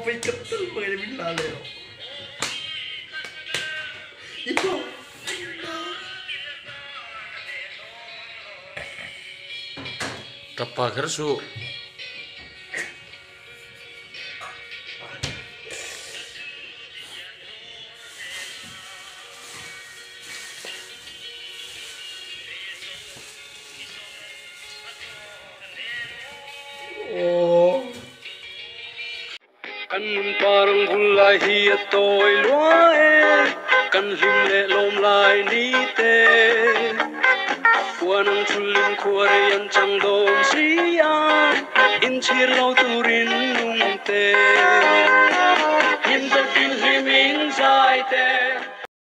phải cất tới mười để mình là liệu itu Tapa kersu kan parang gulay hiya toy luae kan himle lom lai ni te wanang chulim kuare yan chang dom siya in chir lo turin nung te him ta kin himing sai te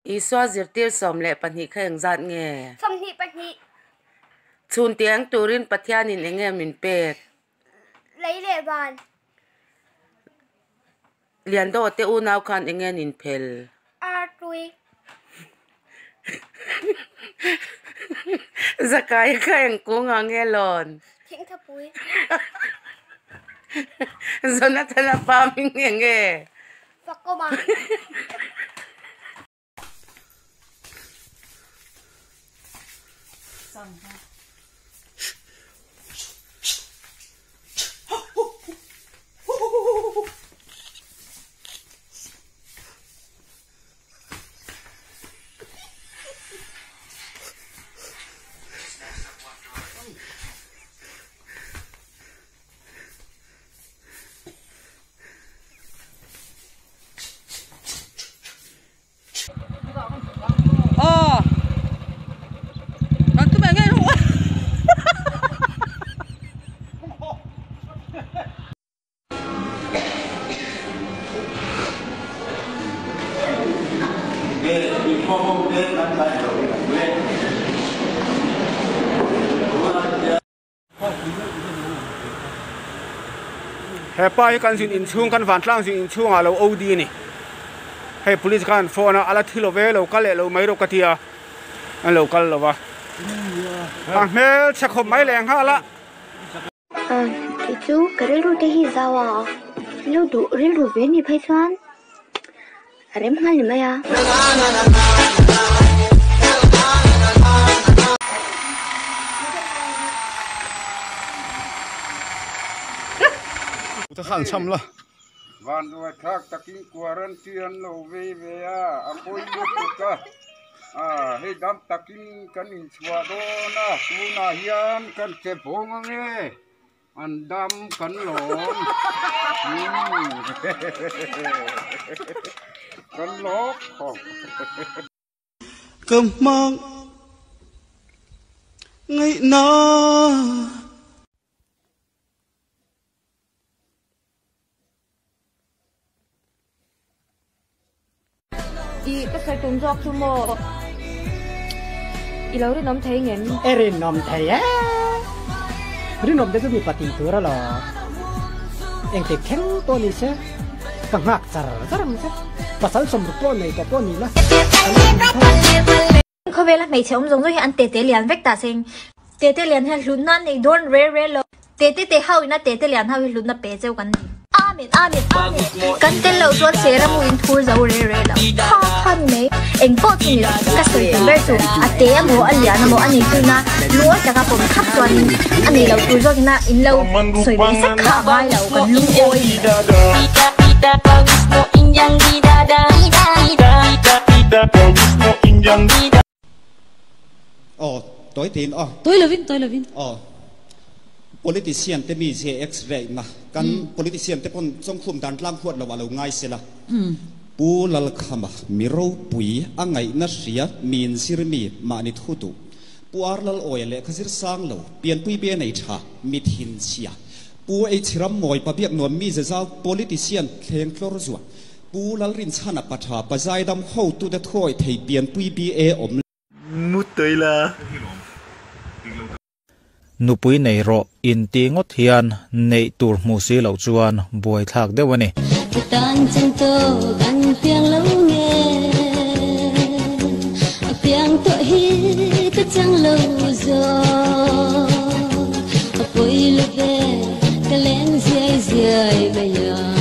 iswa zirtir somle panhi khang zat nge somni panhi chun tiang turin pathianin enge min pek lấy lệ bàn lian do te u naw khan enge nin phel tui zakai khang ko nge lon thỉnh thập bụi zona tala pa ming nge và cô mà hepa kan sin in chung kan van tlang sin in chung alo od ni he police kan phone ala thilo ve lo kal lo mai ro katia an lo kal lo wa mel chakhom mai leng ha la thì chú cái rượu đây hi sao à rượu về ni phải xoan rem hal ni maya ta khan cham la van ruột thác takin quarantine lâu về về apoi lúc ta hey dam takin kan in chua do na su na hian kan che bong nge an dam kan lom kan lok khom cơm mang ngày na i các cái công作chung mô i lâu đi nắm thấy nghẹn erin nắm thấy á rin nắm thấy cái bị pati tu ra lo em thấy khen to ni se càng ngạc chả làm se pasal sumber to này cái to ni là không về là mấy chị ông giống như ăn tê tê liền vách ta sinh tê tê liền hay lún nan này don rare rare lo tê tê hao na tê tê liền hao lún na bé châuกันamin kan tên lâu tuột xe ra mùi thua dấu rề rề lắm ha mấy anh có chuyện gì cái sự tình bây giờ té mua ăn liền mua ăn gì cứ na lúa chắc làผมkhắp tuần anh này lâu tuổi rồi na in lâu sợi bông sắc khả mai lâu còn lung ôi tối tin tôi là Vin politician te mi se x-ray na kan politician te pon trong khum dan tlang khuat lo wa lo ngai se la pu lal khama miro pui angai na ria min sirmi ma ni thutu puar lal oile khazir sang lo pian pui be nei tha mi thin chia pu e chiram moi pa biak nom mi za politician thleng tlor zuwa pu lal rin chana patha pazai dam ho tu de thoi thei pian pui bi e om mút tới là nupui nei ro in ti ngot hian nei tur mu si lo chuan buai thak dewani tan chân to gan piang lo nge piang to hi ta chang lo zo apoi lo ve ka len ziai ziai ba ya